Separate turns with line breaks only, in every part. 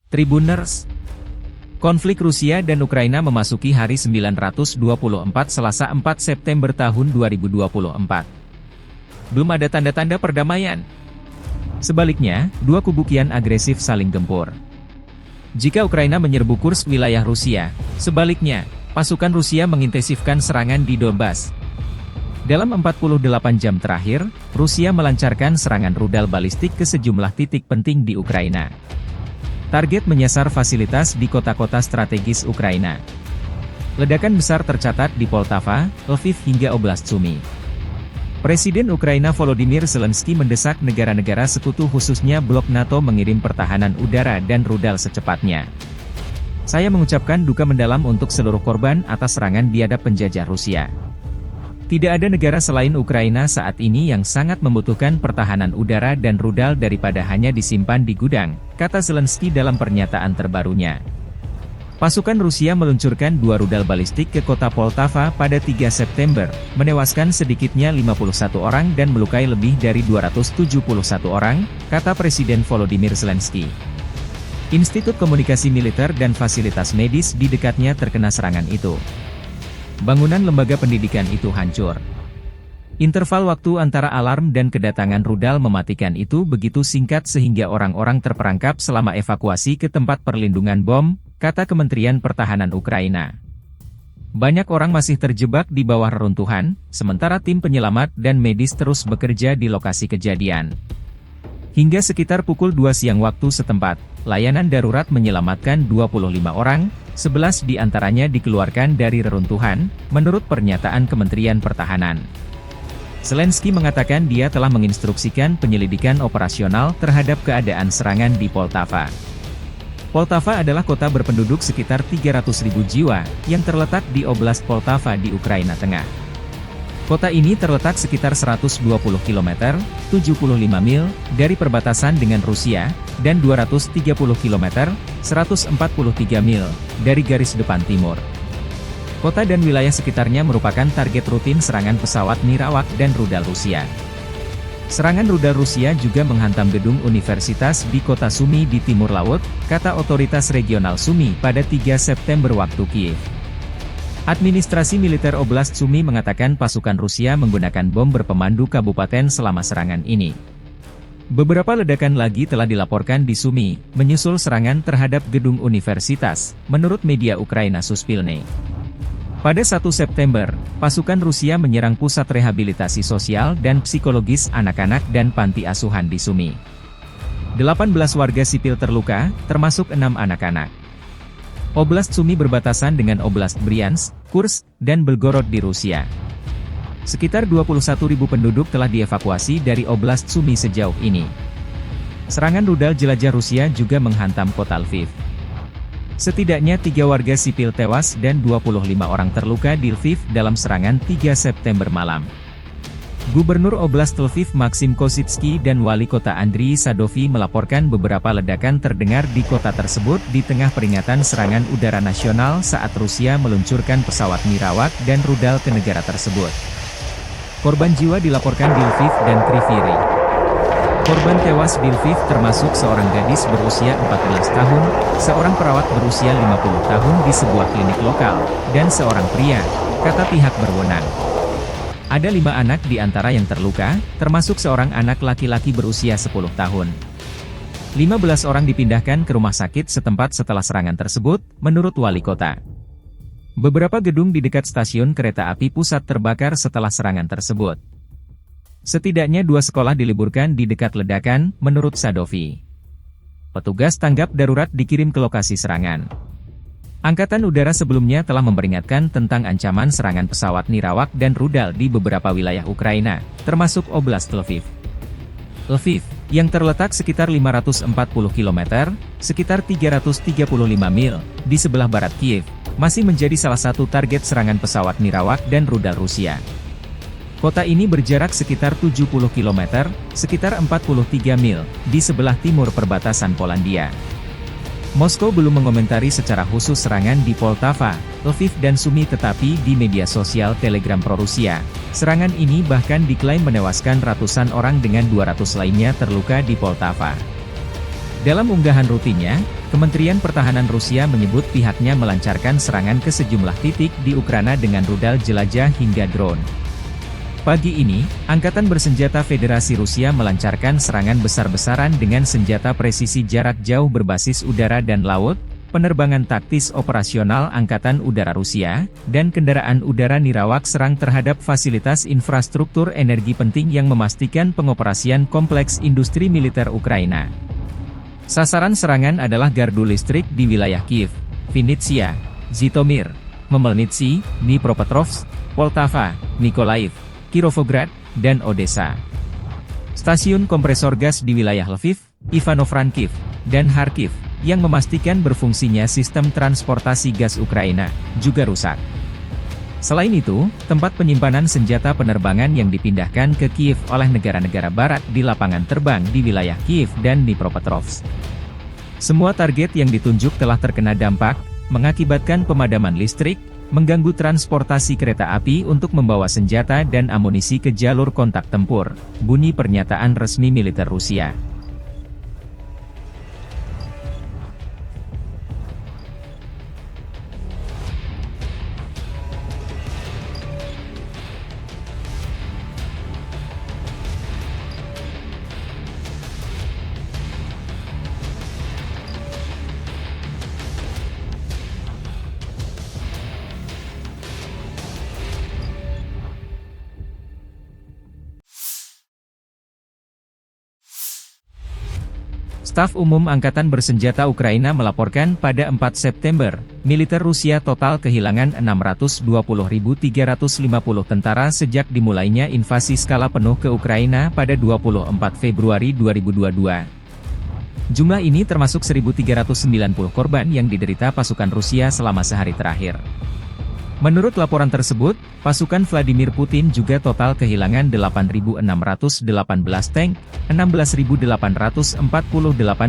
Tribuners, konflik Rusia dan Ukraina memasuki hari 924 Selasa 4 September tahun 2024. Belum ada tanda-tanda perdamaian. Sebaliknya, dua kubu kian agresif saling gempur. Jika Ukraina menyerbu Kursk wilayah Rusia, sebaliknya, pasukan Rusia mengintensifkan serangan di Donbas. Dalam 48 jam terakhir, Rusia melancarkan serangan rudal balistik ke sejumlah titik penting di Ukraina. Target menyasar fasilitas di kota-kota strategis Ukraina. Ledakan besar tercatat di Poltava, Lviv hingga Oblast Sumy. Presiden Ukraina Volodymyr Zelensky mendesak negara-negara sekutu khususnya blok NATO mengirim pertahanan udara dan rudal secepatnya. Saya mengucapkan duka mendalam untuk seluruh korban atas serangan biadab penjajah Rusia. Tidak ada negara selain Ukraina saat ini yang sangat membutuhkan pertahanan udara dan rudal daripada hanya disimpan di gudang, kata Zelensky dalam pernyataan terbarunya. Pasukan Rusia meluncurkan dua rudal balistik ke kota Poltava pada 3 September, menewaskan sedikitnya 51 orang dan melukai lebih dari 271 orang, kata Presiden Volodymyr Zelensky. Institut Komunikasi Militer dan fasilitas medis di dekatnya terkena serangan itu. Bangunan lembaga pendidikan itu hancur. Interval waktu antara alarm dan kedatangan rudal mematikan itu begitu singkat sehingga orang-orang terperangkap selama evakuasi ke tempat perlindungan bom, kata Kementerian Pertahanan Ukraina. Banyak orang masih terjebak di bawah reruntuhan, sementara tim penyelamat dan medis terus bekerja di lokasi kejadian. Hingga sekitar pukul 2 siang waktu setempat, layanan darurat menyelamatkan 25 orang, 11 di antaranya dikeluarkan dari reruntuhan, menurut pernyataan Kementerian Pertahanan. Zelensky mengatakan dia telah menginstruksikan penyelidikan operasional terhadap keadaan serangan di Poltava. Poltava adalah kota berpenduduk sekitar 300.000 jiwa, yang terletak di Oblast Poltava di Ukraina Tengah. Kota ini terletak sekitar 120 km, 75 mil, dari perbatasan dengan Rusia, dan 230 km, 143 mil, dari garis depan timur. Kota dan wilayah sekitarnya merupakan target rutin serangan pesawat nirawak dan rudal Rusia. Serangan rudal Rusia juga menghantam gedung universitas di kota Sumy di timur laut, kata otoritas regional Sumy pada 3 September waktu Kiev. Administrasi militer Oblast Sumy mengatakan pasukan Rusia menggunakan bom berpemandu kabupaten selama serangan ini. Beberapa ledakan lagi telah dilaporkan di Sumy, menyusul serangan terhadap gedung universitas, menurut media Ukraina Suspilne. Pada 1 September, pasukan Rusia menyerang pusat rehabilitasi sosial dan psikologis anak-anak dan panti asuhan di Sumy. 18 warga sipil terluka, termasuk 6 anak-anak. Oblast Sumy berbatasan dengan Oblast Bryansk, Kursk, dan Belgorod di Rusia. Sekitar 21.000 penduduk telah dievakuasi dari Oblast Sumy sejauh ini. Serangan rudal jelajah Rusia juga menghantam kota Lviv. Setidaknya 3 warga sipil tewas dan 25 orang terluka di Lviv dalam serangan 3 September malam. Gubernur Oblast Lviv Maxim Kositsky dan Wali Kota Andriy Sadovy melaporkan beberapa ledakan terdengar di kota tersebut di tengah peringatan serangan udara nasional saat Rusia meluncurkan pesawat nirawak dan rudal ke negara tersebut. Korban jiwa dilaporkan di Lviv dan Kryvyi Rih. Korban tewas di Lviv termasuk seorang gadis berusia 14 tahun, seorang perawat berusia 50 tahun di sebuah klinik lokal, dan seorang pria, kata pihak berwenang. Ada 5 anak di antara yang terluka, termasuk seorang anak laki-laki berusia 10 tahun. 15 orang dipindahkan ke rumah sakit setempat setelah serangan tersebut, menurut wali kota. Beberapa gedung di dekat stasiun kereta api pusat terbakar setelah serangan tersebut. Setidaknya 2 sekolah diliburkan di dekat ledakan, menurut Sadovy. Petugas tanggap darurat dikirim ke lokasi serangan. Angkatan Udara sebelumnya telah memperingatkan tentang ancaman serangan pesawat nirawak dan rudal di beberapa wilayah Ukraina, termasuk Oblast Lviv. Lviv, yang terletak sekitar 540 km, sekitar 335 mil, di sebelah barat Kiev, masih menjadi salah satu target serangan pesawat nirawak dan rudal Rusia. Kota ini berjarak sekitar 70 km, sekitar 43 mil, di sebelah timur perbatasan Polandia. Moskow belum mengomentari secara khusus serangan di Poltava, Lviv dan Sumy tetapi di media sosial Telegram pro-Rusia, serangan ini bahkan diklaim menewaskan ratusan orang dengan 200 lainnya terluka di Poltava. Dalam unggahan rutinnya, Kementerian Pertahanan Rusia menyebut pihaknya melancarkan serangan ke sejumlah titik di Ukraina dengan rudal jelajah hingga drone. Pagi ini, Angkatan Bersenjata Federasi Rusia melancarkan serangan besar-besaran dengan senjata presisi jarak jauh berbasis udara dan laut, penerbangan taktis operasional Angkatan Udara Rusia, dan kendaraan udara nirawak serang terhadap fasilitas infrastruktur energi penting yang memastikan pengoperasian kompleks industri militer Ukraina. Sasaran serangan adalah gardu listrik di wilayah Kiev, Vinnytsia, Zhytomyr, Khmelnytskyi, Dnipropetrovsk, Poltava, Mykolaiv, Kirovograd, dan Odessa. Stasiun kompresor gas di wilayah Lviv, Ivano-Frankivsk, dan Kharkiv, yang memastikan berfungsinya sistem transportasi gas Ukraina, juga rusak. Selain itu, tempat penyimpanan senjata penerbangan yang dipindahkan ke Kiev oleh negara-negara barat di lapangan terbang di wilayah Kiev dan Dnipropetrovsk. Semua target yang ditunjuk telah terkena dampak, mengakibatkan pemadaman listrik, mengganggu transportasi kereta api untuk membawa senjata dan amunisi ke jalur kontak tempur, bunyi pernyataan resmi militer Rusia. Staf Umum Angkatan Bersenjata Ukraina melaporkan pada 4 September, militer Rusia total kehilangan 620.350 tentara sejak dimulainya invasi skala penuh ke Ukraina pada 24 Februari 2022. Jumlah ini termasuk 1.390 korban yang diderita pasukan Rusia selama sehari terakhir. Menurut laporan tersebut, pasukan Vladimir Putin juga total kehilangan 8.618 tank, 16.848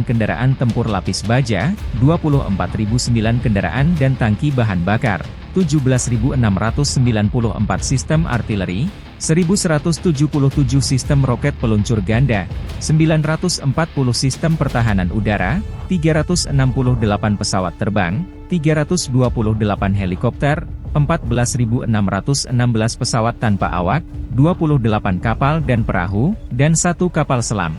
kendaraan tempur lapis baja, 24.009 kendaraan dan tangki bahan bakar, 17.694 sistem artileri, 1.177 sistem roket peluncur ganda, 940 sistem pertahanan udara, 368 pesawat terbang, 328 helikopter, 14.616 pesawat tanpa awak, 28 kapal dan perahu, dan 1 kapal selam.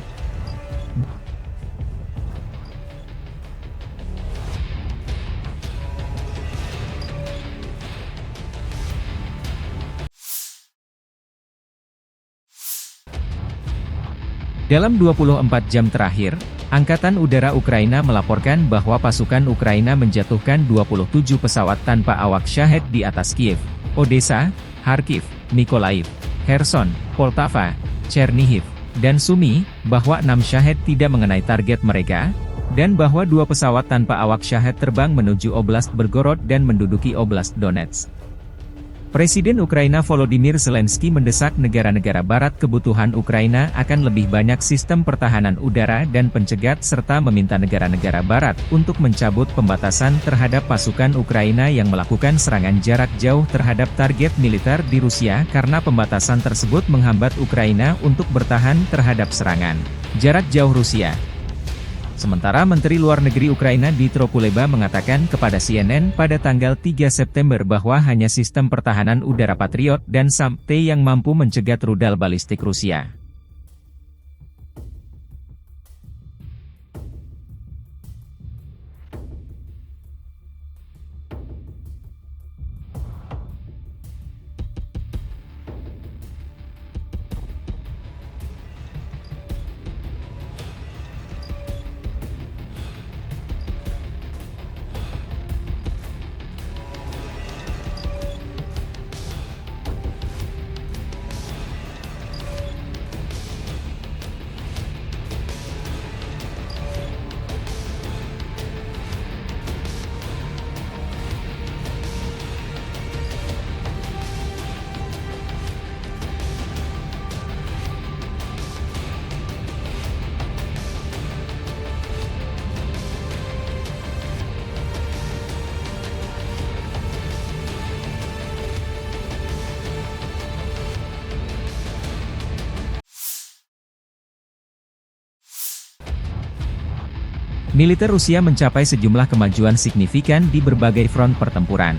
Dalam 24 jam terakhir, Angkatan Udara Ukraina melaporkan bahwa pasukan Ukraina menjatuhkan 27 pesawat tanpa awak Shahed di atas Kiev, Odessa, Kharkiv, Mykolaiv, Kherson, Poltava, Chernihiv, dan Sumy, bahwa 6 Shahed tidak mengenai target mereka, dan bahwa 2 pesawat tanpa awak Shahed terbang menuju Oblast Belgorod dan menduduki Oblast Donetsk. Presiden Ukraina Volodymyr Zelensky mendesak negara-negara barat kebutuhan Ukraina akan lebih banyak sistem pertahanan udara dan pencegat serta meminta negara-negara barat untuk mencabut pembatasan terhadap pasukan Ukraina yang melakukan serangan jarak jauh terhadap target militer di Rusia karena pembatasan tersebut menghambat Ukraina untuk bertahan terhadap serangan jarak jauh Rusia. Sementara Menteri Luar Negeri Ukraina Dmytro Kuleba mengatakan kepada CNN pada tanggal 3 September bahwa hanya sistem pertahanan udara Patriot dan SAM-T yang mampu mencegat rudal balistik Rusia. Militer Rusia mencapai sejumlah kemajuan signifikan di berbagai front pertempuran.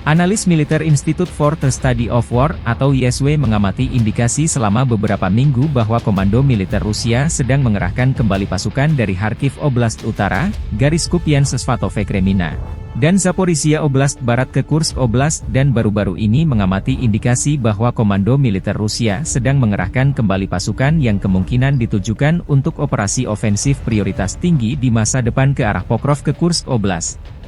Analis militer Institute for the Study of War, atau ISW mengamati indikasi selama beberapa minggu bahwa Komando Militer Rusia sedang mengerahkan kembali pasukan dari Kharkiv Oblast Utara, garis Kupiansk Svatove Kremina, dan Zaporizhia Oblast Barat ke Kursk Oblast, dan baru-baru ini mengamati indikasi bahwa Komando Militer Rusia sedang mengerahkan kembali pasukan yang kemungkinan ditujukan untuk operasi ofensif prioritas tinggi di masa depan ke arah Pokrov ke Kursk Oblast.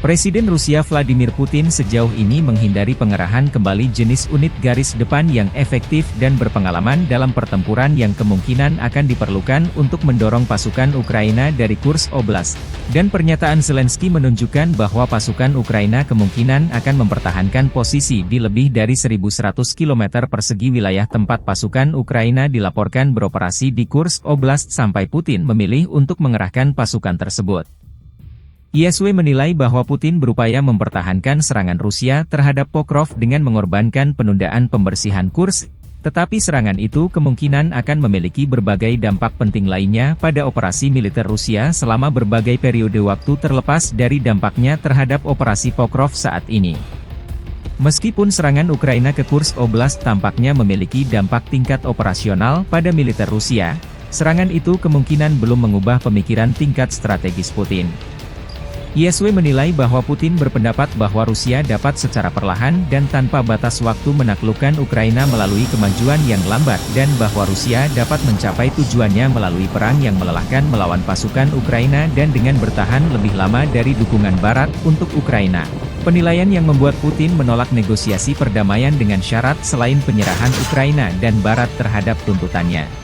Presiden Rusia Vladimir Putin sejauh ini menghindari pengerahan kembali jenis unit garis depan yang efektif dan berpengalaman dalam pertempuran yang kemungkinan akan diperlukan untuk mendorong pasukan Ukraina dari Kursk Oblast. Dan pernyataan Zelensky menunjukkan bahwa pasukan Ukraina kemungkinan akan mempertahankan posisi di lebih dari 1.100 km persegi wilayah tempat pasukan Ukraina dilaporkan beroperasi di Kursk Oblast sampai Putin memilih untuk mengerahkan pasukan tersebut. ISW menilai bahwa Putin berupaya mempertahankan serangan Rusia terhadap Pokrov dengan mengorbankan penundaan pembersihan Kursk, tetapi serangan itu kemungkinan akan memiliki berbagai dampak penting lainnya pada operasi militer Rusia selama berbagai periode waktu terlepas dari dampaknya terhadap operasi Pokrov saat ini. Meskipun serangan Ukraina ke Kursk Oblast tampaknya memiliki dampak tingkat operasional pada militer Rusia, serangan itu kemungkinan belum mengubah pemikiran tingkat strategis Putin. ISW menilai bahwa Putin berpendapat bahwa Rusia dapat secara perlahan dan tanpa batas waktu menaklukkan Ukraina melalui kemajuan yang lambat dan bahwa Rusia dapat mencapai tujuannya melalui perang yang melelahkan melawan pasukan Ukraina dan dengan bertahan lebih lama dari dukungan Barat untuk Ukraina. Penilaian yang membuat Putin menolak negosiasi perdamaian dengan syarat selain penyerahan Ukraina dan Barat terhadap tuntutannya.